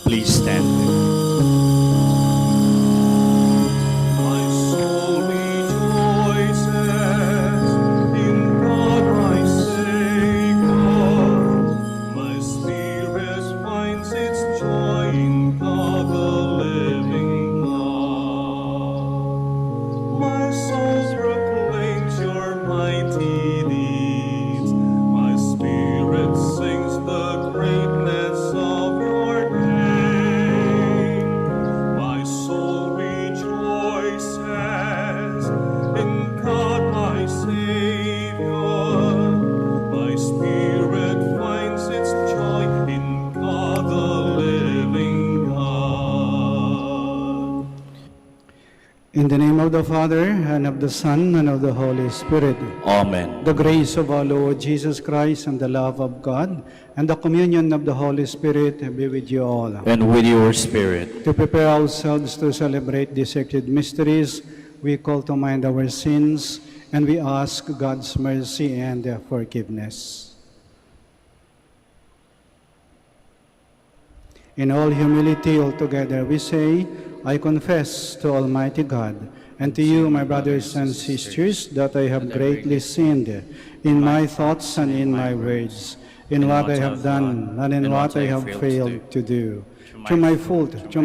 Please stand. My soul rejoices in God my Savior. My spirit finds its joy in God the living God. My soul proclaims your mighty deeds. My spirit sings the greatness of your name. My soul rejoices in God my Savior. My spirit finds its joy in God the living God. In the name of the Father, and of the Son, and of the Holy Spirit. Amen. The grace of our Lord Jesus Christ, and the love of God, and the communion of the Holy Spirit be with you all. And with your spirit. To prepare ourselves to celebrate these sacred mysteries, we call to mind our sins, and we ask God's mercy and forgiveness. In all humility, altogether, we say, I confess to Almighty God and to you, my brothers and sisters, that I have greatly sinned in my thoughts and in my words, in what I have done and in what I have failed to do. To my fault, to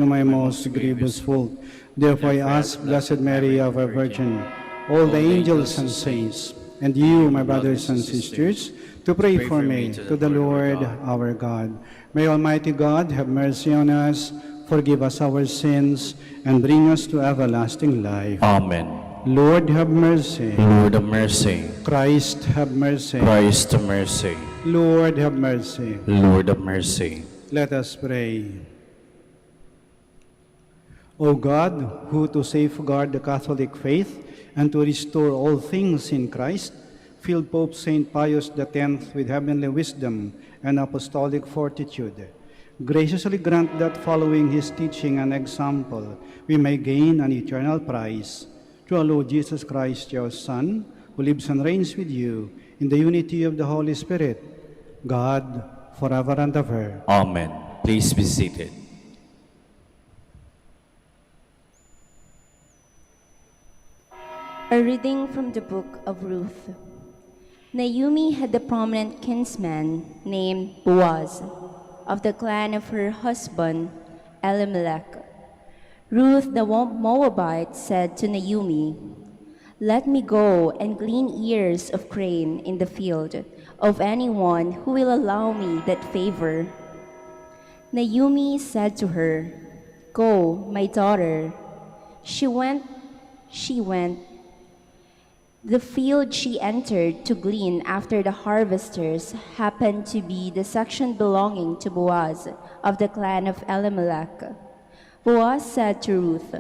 my most grievous fault. Therefore I ask Blessed Mary, our Virgin, all the angels and saints, and you, my brothers and sisters, to pray for me to the Lord our God. May Almighty God have mercy on us, forgive us our sins, and bring us to everlasting life. Amen. Lord, have mercy. Lord, have mercy. Christ, have mercy. Christ, have mercy. Lord, have mercy. Lord, have mercy. Let us pray. O God, who to safeguard the Catholic faith and to restore all things in Christ, filled Pope St. Pius X with heavenly wisdom and apostolic fortitude, graciously grant that following his teaching and example, we may gain an eternal prize. Through our Lord Jesus Christ, your Son, who lives and reigns with you in the unity of the Holy Spirit, God, forever and ever. Amen. Please be seated. A reading from the book of Ruth. Naomi had a prominent kinsman named Boaz, of the clan of her husband Elimelech. Ruth the Moabite said to Naomi, "Let me go and glean ears of grain in the field of anyone who will allow me that favor." Naomi said to her, "Go, my daughter." She went. The field she entered to glean after the harvesters happened to be the section belonging to Boaz of the clan of Elimelech. Boaz said to Ruth,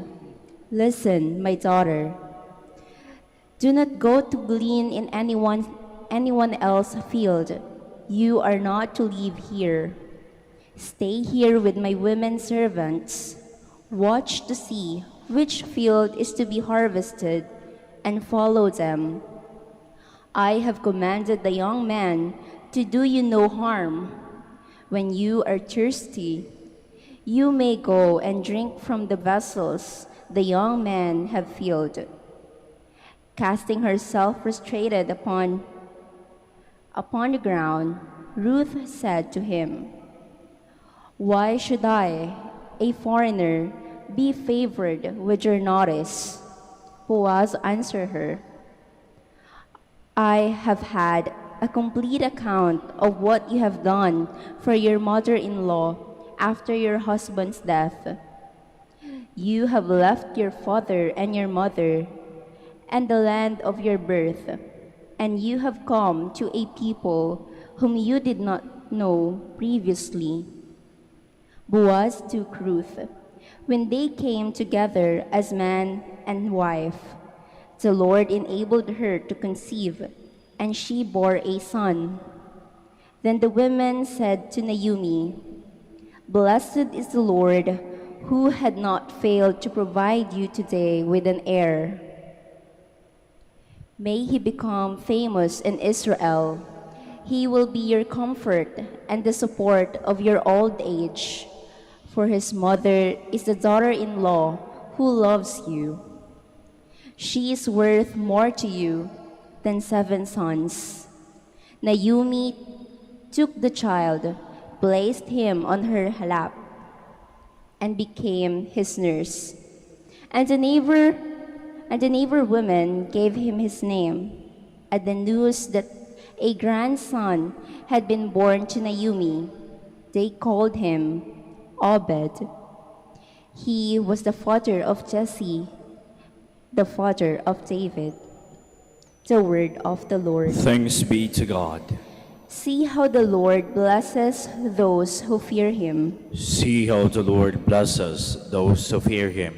"Listen, my daughter. Do not go to glean in anyone else's field. You are not to leave here. Stay here with my women servants. Watch to see which field is to be harvested and follow them. I have commanded the young man to do you no harm. When you are thirsty, you may go and drink from the vessels the young men have filled." Casting herself prostrated upon the ground, Ruth said to him, "Why should I, a foreigner, be favored with your notice?" Boaz answered her, "I have had a complete account of what you have done for your mother-in-law after your husband's death. You have left your father and your mother and the land of your birth, and you have come to a people whom you did not know previously." Boaz took Ruth. When they came together as man and wife, the Lord enabled her to conceive, and she bore a son. Then the women said to Naomi, "Blessed is the Lord, who had not failed to provide you today with an heir. May he become famous in Israel. He will be your comfort and the support of your old age. for his mother is the daughter-in-law who loves you. She is worth more to you than 7 sons. Naomi took the child, placed him on her lap, and became his nurse. And the neighbor woman gave him his name. At the news that a grandson had been born to Naomi, they called him Obed. He was the father of Jesse, the father of David. The word of the Lord. Thanks be to God. See how the Lord blesses those who fear him. See how the Lord blesses those who fear him.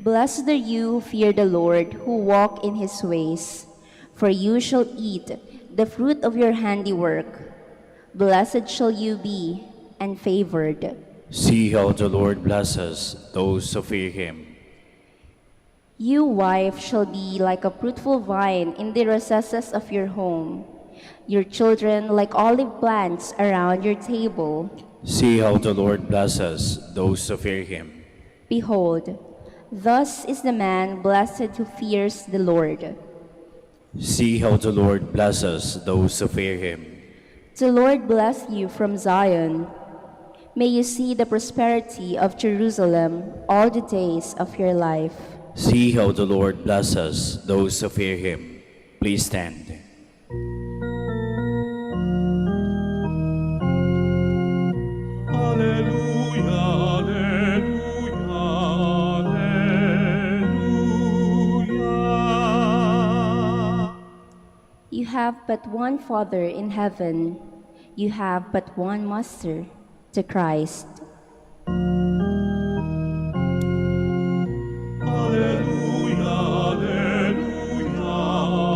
Blessed are you who fear the Lord, who walk in his ways. For you shall eat the fruit of your handiwork. Blessed shall you be, and favored. See how the Lord blesses those who fear him. You, wife, shall be like a fruitful vine in the recesses of your home, your children like olive plants around your table. See how the Lord blesses those who fear him. Behold, thus is the man blessed who fears the Lord. See how the Lord blesses those who fear him. The Lord bless you from Zion. May you see the prosperity of Jerusalem all the days of your life. See how the Lord blesses those who fear him. Please stand. Alleluia, alleluia, alleluia. You have but one Father in heaven. You have but one Master, the Christ. Alleluia, alleluia, alleluia.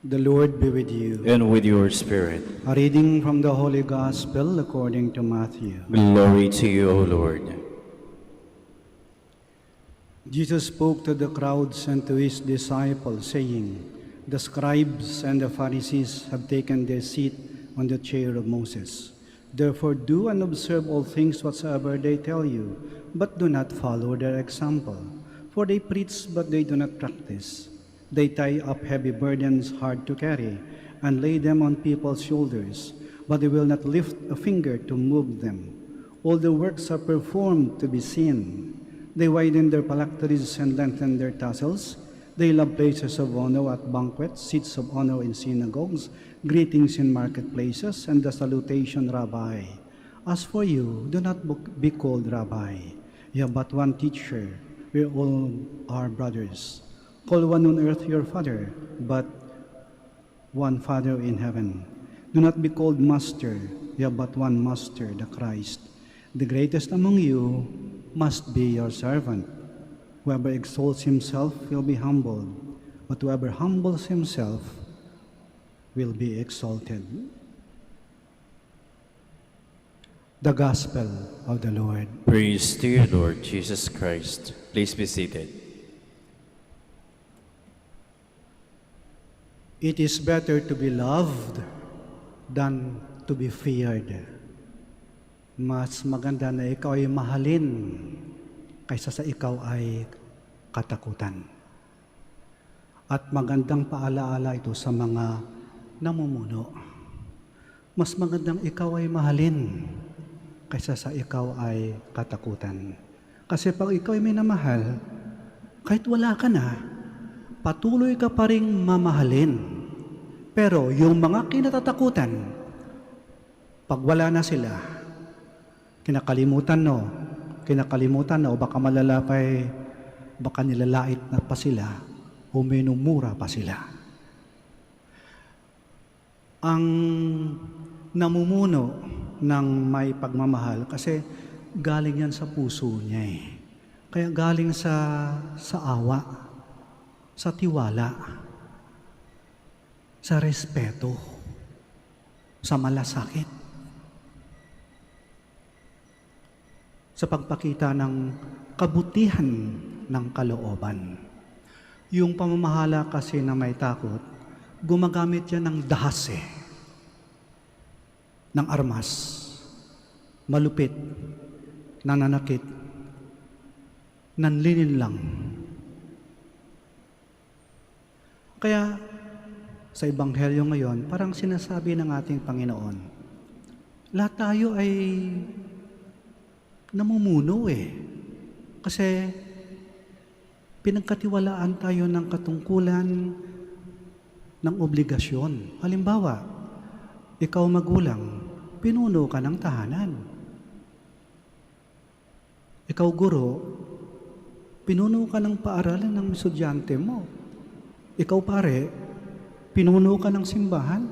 The Lord be with you. And with your spirit. A reading from the Holy Gospel according to Matthew. Glory to you, O Lord. Jesus spoke to the crowds and to his disciples, saying, "The scribes and the Pharisees have taken their seat on the chair of Moses. Therefore do and observe all things whatsoever they tell you, but do not follow their example. For they preach, but they do not practice. They tie up heavy burdens hard to carry, and lay them on people's shoulders, but they will not lift a finger to move them. All their works are performed to be seen. They widen their phylacteries and lengthen their tassels. They love places of honor at banquets, seats of honor in synagogues, greetings in marketplaces, and the salutation, Rabbi. As for you, do not be called Rabbi. You have but one teacher. We all are brothers. Call one on earth your father, but one Father in heaven. Do not be called Master. You have but one Master, the Christ. The greatest among you must be your servant. Whoever exalts himself will be humbled, but whoever humbles himself will be exalted." The Gospel of the Lord. Praise to you, Lord Jesus Christ. Please be seated. It is better to be loved than to be feared. Mas maganda na ikaw ay mahalin kaysa sa ikaw ay katakutan. At magandang paalaala ito sa mga namumuno. Mas magandang ikaw ay mahalin kaysa sa ikaw ay katakutan. Kasi pag ikaw ay minamahal, kahit wala ka na, patuloy ka pa ring mamahalin. Pero yung mga kinatatakutan, pag wala na sila, kinakalimutan na, o baka malala pa baka nilalait na pa sila, o minumura pa sila. Ang namumuno ng may pagmamahal, kasi galing yan sa puso niya Kaya galing sa awa, sa tiwala, sa respeto, sa malasakit. sa pagpakita ng kabutihan ng kalooban. Yung pamamahala kasi na may takot, gumagamit yan ng dahas ng armas, malupit, nananakit, nanlinin lang. Kaya sa Ebanghelyo ngayon, parang sinasabi ng ating Panginoon, lahat tayo ay namumuno Kasi pinagkatiwalaan tayo ng katungkulan ng obligasyon. Halimbawa, ikaw magulang, pinuno ka ng tahanan. Ikaw guro, pinuno ka ng paaralan ng estudyante mo. Ikaw pare, pinuno ka ng simbahan.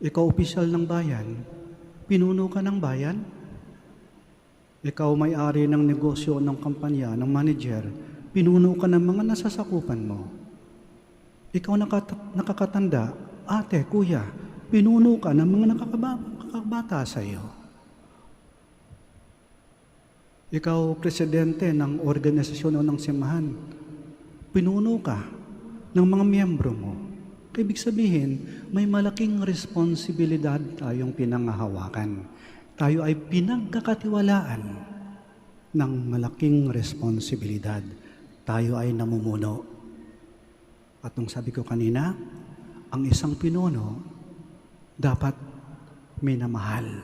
Ikaw opisyal ng bayan, pinuno ka ng bayan. Ikaw may-ari ng negosyo, ng kampanya, ng manager, pinuno ka ng mga nasasakupan mo. Ikaw nakakatanda, ate, kuya, pinuno ka ng mga nakakabata sa iyo. Ikaw, presidente ng organisasyon o ng simbahan, pinuno ka ng mga miyembro mo. Ibig sabihin, may malaking responsibilidad tayong pinangahawakan. Tayo ay pinagkakatiwalaan ng malaking responsibilidad. Tayo ay namumuno. At nung sabi ko kanina, ang isang pinuno dapat minamahal,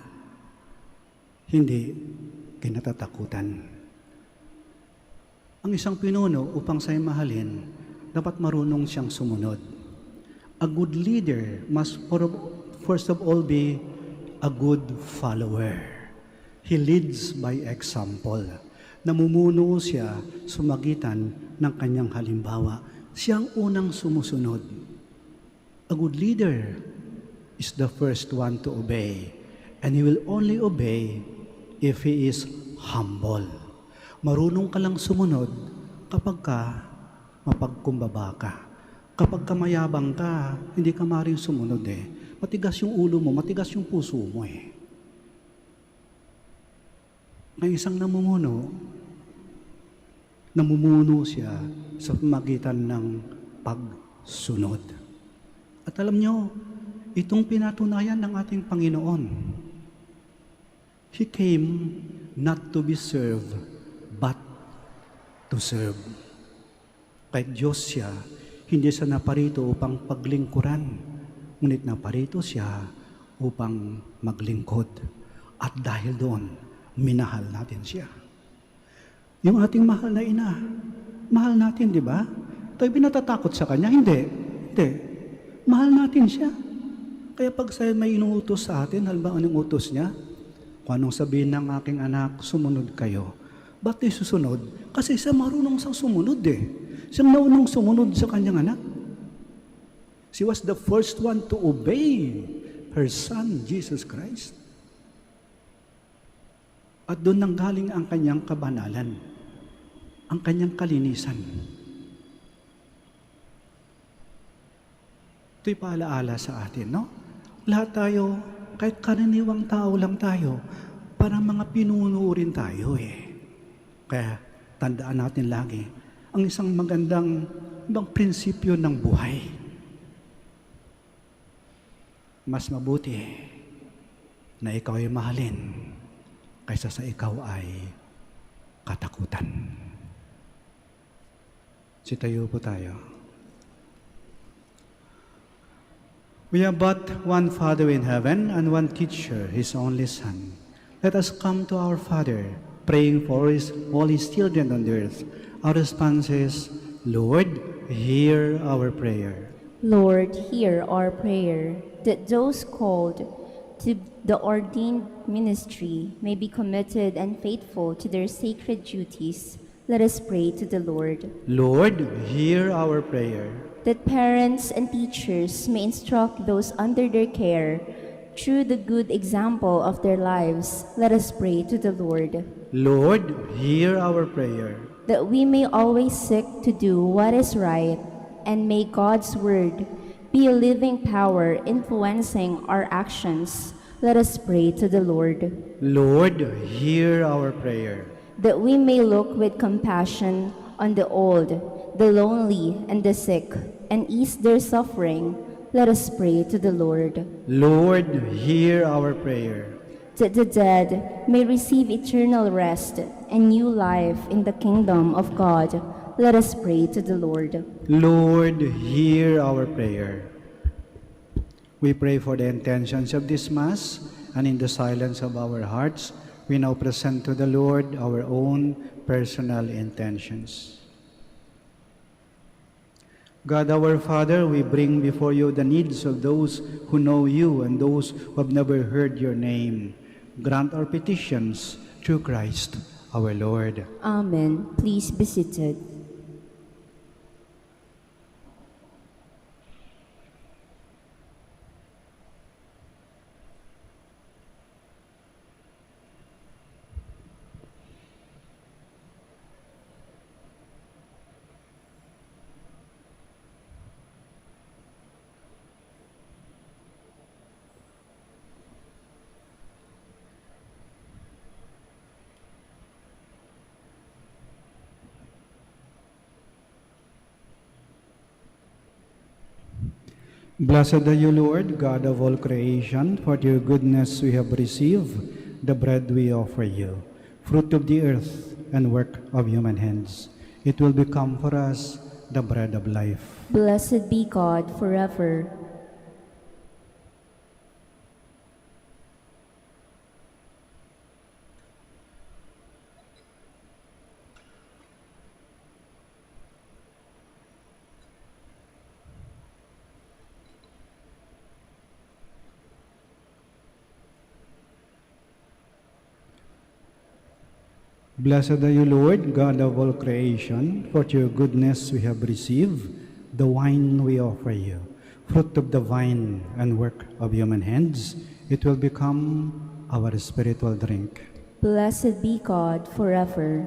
hindi kinatatakutan. Ang isang pinuno upang sa'yo mahalin, dapat marunong siyang sumunod. A good leader must first of all be a good follower. He leads by example. Namumuno siya sa magitan ng kanyang halimbawa. Siya ang unang sumusunod. A good leader is the first one to obey, and he will only obey if he is humble. Marunong ka lang sumunod kapag ka mapagkumbaba ka. Kapag ka mayabang ka, hindi ka maaaring sumunod Matigas yung ulo mo, matigas yung puso mo Ng isang namumuno siya sa pamagitan ng pagsunod. At alam nyo, itong pinatunayan ng ating Panginoon. He came not to be served, but to serve. Kahit Diyos siya, hindi siya naparito upang paglingkuran. Ngunit naparito siya upang maglingkod. At dahil doon, minahal natin siya. Yung ating mahal na ina, mahal natin, di ba? Tayo binatatakot sa kanya? Hindi. Mahal natin siya. Kaya pag sa'yo may inuutos sa atin, halimbawa anong utos niya? Kung anong sabihin ng aking anak, sumunod kayo. Ba't tayo susunod? Kasi siya marunong siyang sumunod Siyang naunang sumunod sa kanyang anak. She was the first one to obey her son, Jesus Christ. At doon nanggaling ang kanyang kabanalan, ang kanyang kalinisan. Ito'y paalaala sa atin, no? Lahat tayo, kahit karaniwang tao lang tayo, parang mga pinuno rin tayo Kaya tandaan natin lagi, ang isang magandang prinsipyo ng buhay. Mas mabuti na ikaw ay mahalin kaysa sa ikaw ay katakutan. Sitayo po tayo. We have but one Father in heaven and one teacher, His only Son. Let us come to our Father, praying for all His children on the earth. Our response is, Lord, hear our prayer. Lord, hear our prayer, that those called to the ordained ministry may be committed and faithful to their sacred duties. Let us pray to the Lord. Lord, hear our prayer. That parents and teachers may instruct those under their care through the good example of their lives. Let us pray to the Lord. Lord, hear our prayer. That we may always seek to do what is right, and may God's word be a living power influencing our actions, Let us pray to the Lord. Lord, hear our prayer. That we may look with compassion on the old, the lonely, and the sick, and ease their suffering, let us pray to the Lord. Lord, hear our prayer. That the dead may receive eternal rest and new life in the kingdom of God, let us pray to the Lord. Lord, hear our prayer. We pray for the intentions of this Mass, and in the silence of our hearts, we now present to the Lord our own personal intentions. God our Father, we bring before you the needs of those who know you and those who have never heard your name. Grant our petitions through Christ our Lord. Amen. Please be seated. Blessed are you, Lord, God of all creation, for your goodness we have received the bread we offer you, fruit of the earth and work of human hands. It will become for us the bread of life. Blessed be God forever. Blessed are you, Lord, God of all creation, for your goodness we have received the wine we offer you, fruit of the vine and work of human hands. It will become our spiritual drink. Blessed be God forever.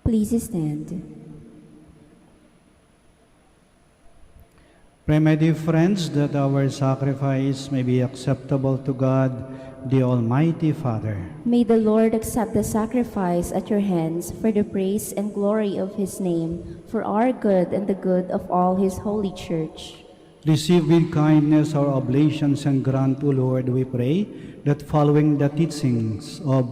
Please stand. Pray, my dear friends, that our sacrifice may be acceptable to God, the Almighty Father. May the Lord accept the sacrifice at your hands for the praise and glory of his name, for our good and the good of all his holy church. Receive with kindness our oblations and grant, O Lord, we pray, that following the teachings of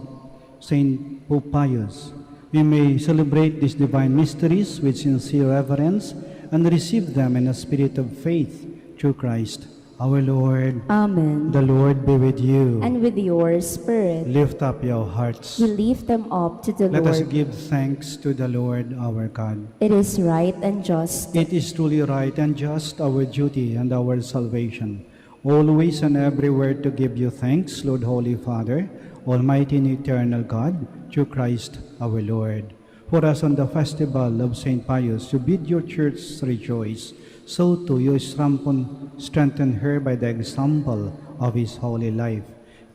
Saint Pope Pius, we may celebrate these divine mysteries with sincere reverence and receive them in a spirit of faith through Christ our Lord. Amen. The Lord be with you. And with your spirit. Lift up your hearts. We lift them up to the Let Lord. us give thanks to the Lord our God. It is right and just. It is truly right and just, our duty and our salvation, always and everywhere to give you thanks, Lord, Holy Father, Almighty and eternal God, through Christ our Lord. For us on the festival of St. Pius, you bid your church rejoice, so too you strengthen her by the example of his holy life.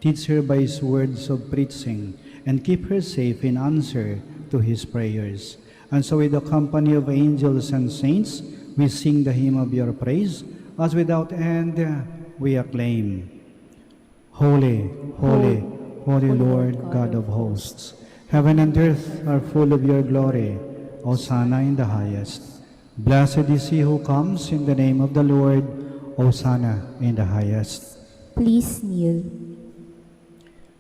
Teach her by his words of preaching, and keep her safe in answer to his prayers. And so with the company of angels and saints, we sing the hymn of your praise, as without end we acclaim. Holy, holy, holy Lord, God of hosts. Heaven and earth are full of your glory. Hosanna in the highest. Blessed is he who comes in the name of the Lord. Hosanna in the highest. Please kneel.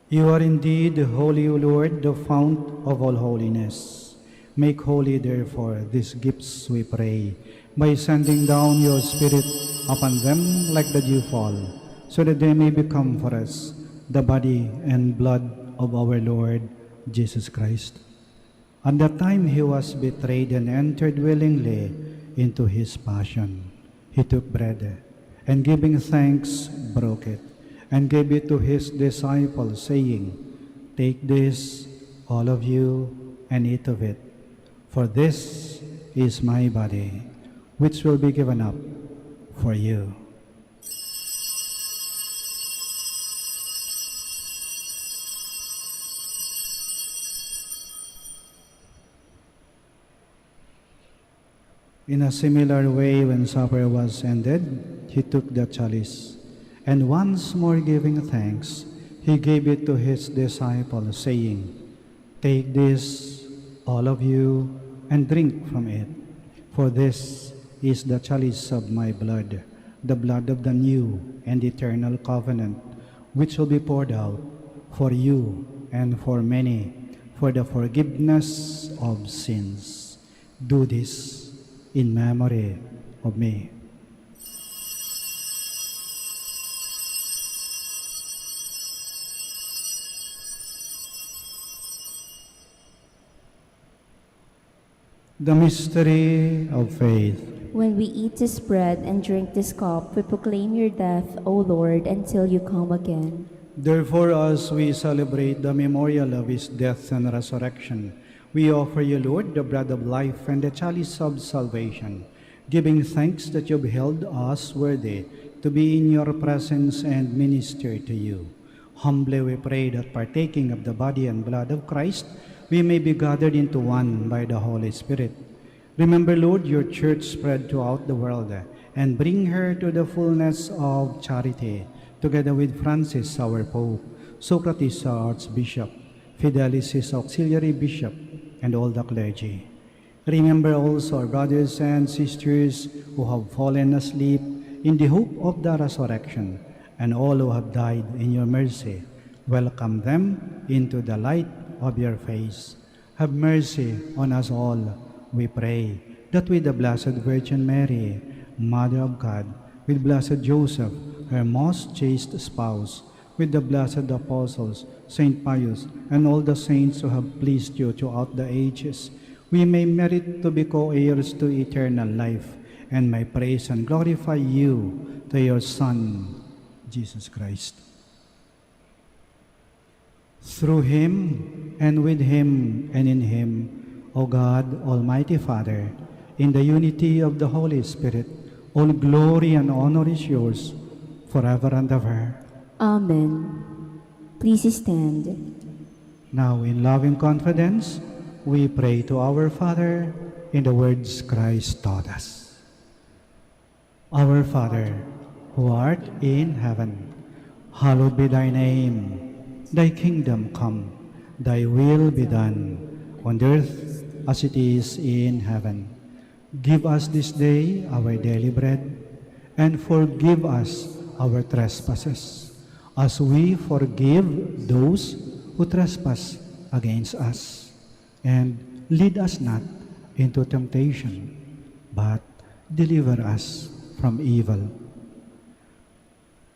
You are indeed holy, O Lord, the fount of all holiness. Make holy, therefore, these gifts, we pray, by sending down your Spirit upon them like the dewfall, so that they may become for us the body and blood of our Lord Jesus Christ. At the time he was betrayed and entered willingly into his passion, he took bread, and giving thanks, broke it, and gave it to his disciples, saying, "Take this, all of you, and eat of it, for this is my body, which will be given up for you." In a similar way, when supper was ended, he took the chalice, and once more giving thanks, he gave it to his disciples, saying, "Take this, all of you, and drink from it, for this is the chalice of my blood, the blood of the new and eternal covenant, which will be poured out for you and for many for the forgiveness of sins. Do this in memory of me." The mystery of faith. When we eat this bread and drink this cup, we proclaim your death, O Lord, until you come again. Therefore, as we celebrate the memorial of his death and resurrection, we offer you, Lord, the bread of life and the chalice of salvation, giving thanks that you have held us worthy to be in your presence and minister to you. Humbly we pray that partaking of the body and blood of Christ, we may be gathered into one by the Holy Spirit. Remember, Lord, your church spread throughout the world, and bring her to the fullness of charity, together with Francis, our Pope, Socrates, our Archbishop, Fidelis, his auxiliary bishop, and all the clergy. Remember also our brothers and sisters who have fallen asleep in the hope of the resurrection, and all who have died in your mercy. Welcome them into the light of your face. Have mercy on us all, we pray, that with the Blessed Virgin Mary, Mother of God, with Blessed Joseph, her most chaste spouse, with the blessed apostles, Saint Pius, and all the saints who have pleased you throughout the ages, we may merit to be co-heirs to eternal life, and may praise and glorify you to your Son, Jesus Christ. Through him, and with him, and in him, O God, Almighty Father, in the unity of the Holy Spirit, all glory and honor is yours, forever and ever. Amen. Please stand. Now, in loving confidence, we pray to our Father in the words Christ taught us. Our Father, who art in heaven, hallowed be thy name. Thy kingdom come, thy will be done, on earth as it is in heaven. Give us this day our daily bread, and forgive us our trespasses, as we forgive those who trespass against us. And lead us not into temptation, but deliver us from evil.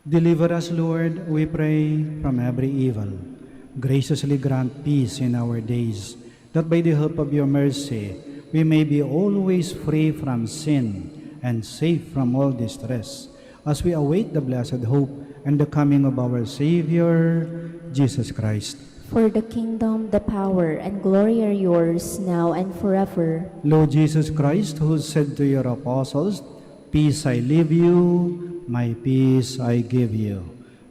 Deliver us, Lord, we pray, from every evil. Graciously grant peace in our days, that by the help of your mercy, we may be always free from sin and safe from all distress, as we await the blessed hope and the coming of our Savior, Jesus Christ. For the kingdom, the power, and glory are yours, now and forever. Lord Jesus Christ, who said to your apostles, "Peace I leave you, my peace I give you,"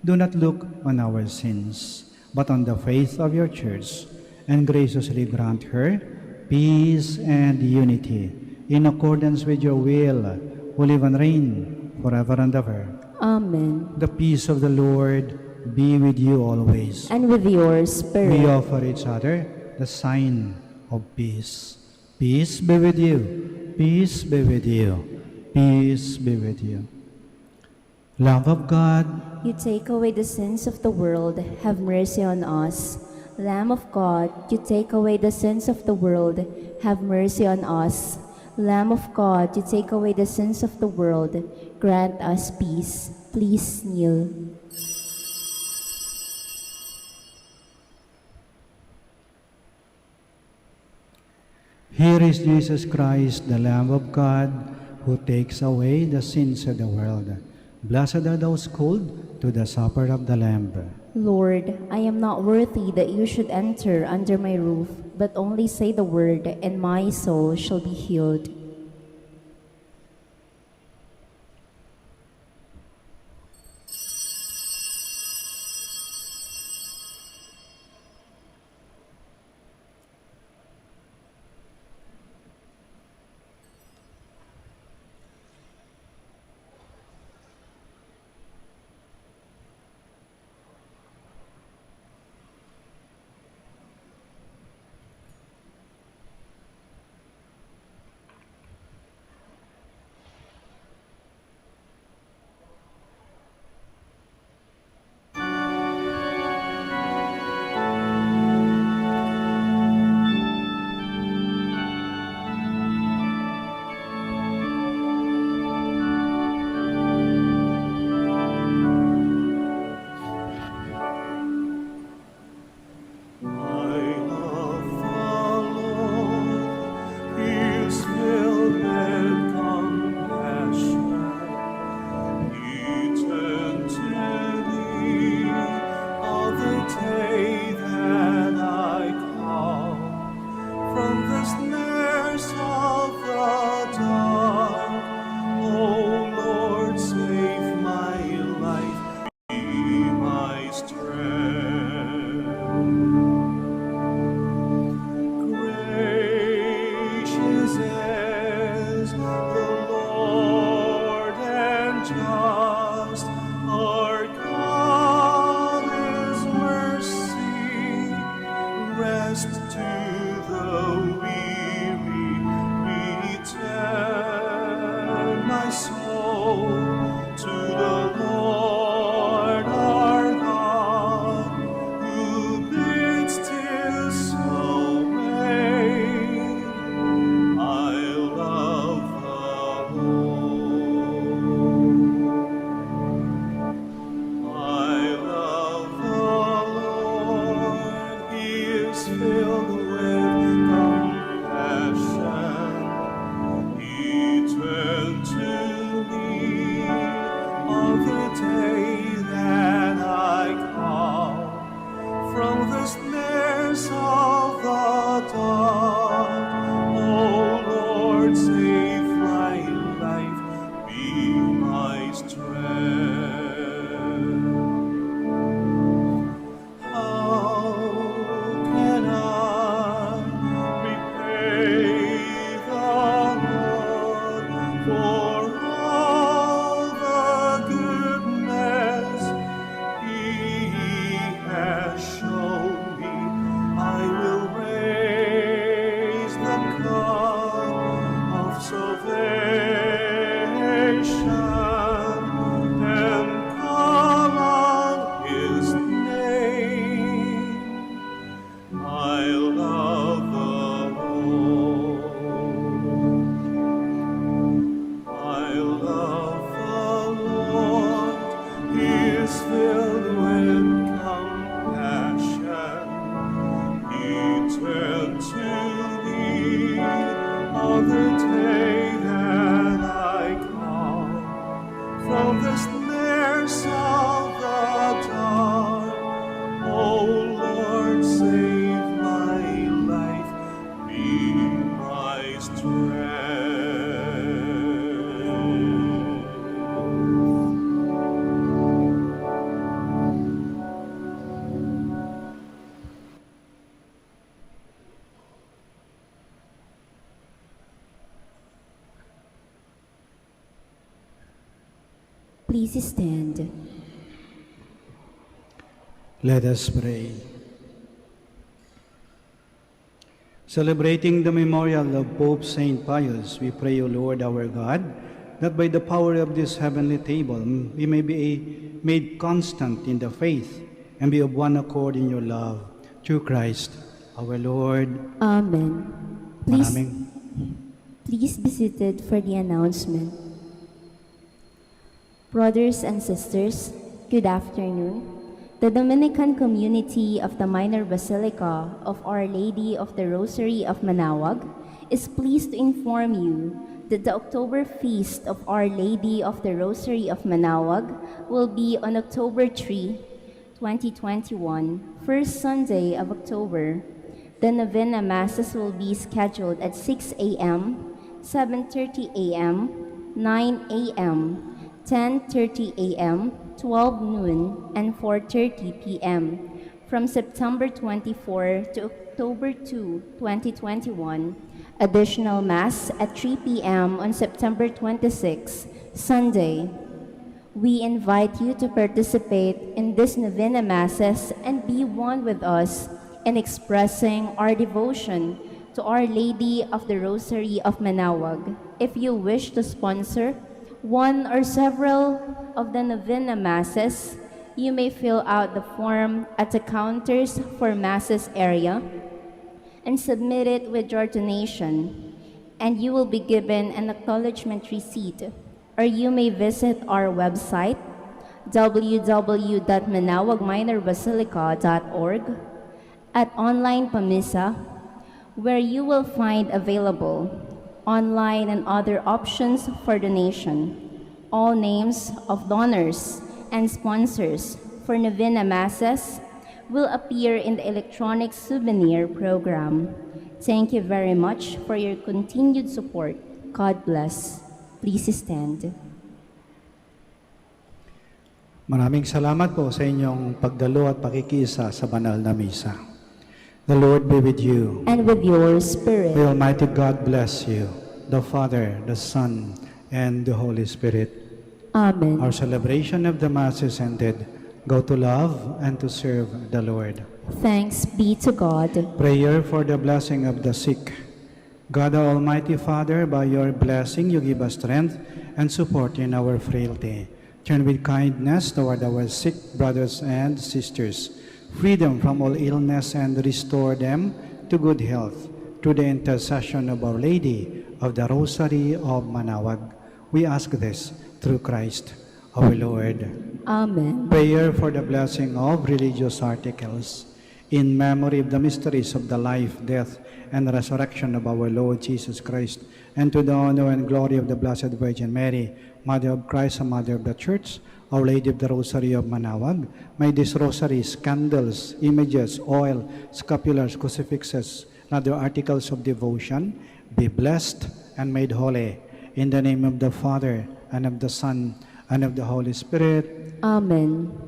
do not look on our sins, but on the faith of your church, and graciously grant her peace and unity, in accordance with your will, who live and reign forever and ever. Amen. The peace of the Lord be with you always. And with your spirit. We offer each other the sign of peace. Peace be with you. Peace be with you. Peace be with you. Love of God, You take away the sins of the world, have mercy on us. Lamb of God, you take away the sins of the world, have mercy on us. Lamb of God, you take away the sins of the world, grant us peace. Please kneel. here is Jesus Christ, the Lamb of God, who takes away the sins of the world. Blessed are those called to the supper of the Lamb. Lord, I am not worthy that you should enter under my roof, but only say the word, and my soul shall be healed. rest to the weary, return my soul to the Lord our God, who bids still soul reign. I love the Lord. I love the Lord. He is filled with compassion. He turned to me on the day that I call from the snares of the dark. Oh Lord, save my life, be my strength. How can I repay the Lord for all the goodness He has shown me? I will raise the cup of salvation and call on His name. I love the Lord. I love the Lord. He is filled with compassion. He turned to me on the day that I call from the snares of the dark. Oh Lord, save my life, be my strength. Please stand. Let us pray. Celebrating the memorial of Pope St. Pius, we pray, O Lord our God, that by the power of this heavenly table we may be made constant in the faith and be of one accord in your love, through Christ our Lord. Amen. Maraming Please be seated for the announcement. Brothers and sisters, good afternoon. The Dominican community of the Minor Basilica of Our Lady of the Rosary of Manaoag is pleased to inform you that the October Feast of Our Lady of the Rosary of Manaoag will be on October 3, 2021, first Sunday of October. The Novena Masses will be scheduled at 6 a.m., 7:30 a.m., 9 a.m., 10:30 a.m., 12 noon, and 4:30 p.m. from September 24 to October 2, 2021. Additional Mass at 3 p.m. on September 26, Sunday. We invite you to participate in this Novena Masses and be one with us in expressing our devotion to Our Lady of the Rosary of Manaoag. If you wish to sponsor one or several of the Novena Masses, you may fill out the form at the counters for Masses area and submit it with your donation, and you will be given an acknowledgement receipt. Or you may visit our website, www.manaoagminorbasilica.org, at Online Pamisa, where you will find available online and other options for donation. All names of donors and sponsors for Novena Masses will appear in the electronic souvenir program. Thank you very much for your continued support. God bless. Please stand. Maraming salamat po sa inyong pagdalo at pakikisa sa banal na misa. The Lord be with you. And with your spirit. May Almighty God bless you, the Father, the Son, and the Holy Spirit. Amen. Our celebration of the Mass is ended. go to love and to serve the Lord. Thanks be to God. Prayer for the blessing of the sick. God, our Almighty Father, by your blessing you give us strength and support in our frailty. Turn with kindness toward our sick brothers and sisters. Free them from all illness and restore them to good health. Through the intercession of Our Lady of the Rosary of Manaoag, we ask this through Christ our Lord. Amen. Prayer for the blessing of religious articles. In memory of the mysteries of the life, death, and resurrection of our Lord Jesus Christ, and to the honor and glory of the Blessed Virgin Mary, Mother of Christ and Mother of the Church, Our Lady of the Rosary of Manaoag, may these rosaries, candles, images, oil, scapulars, crucifixes, and other articles of devotion be blessed and made holy. In the name of the Father, and of the Son, and of the Holy Spirit. Amen.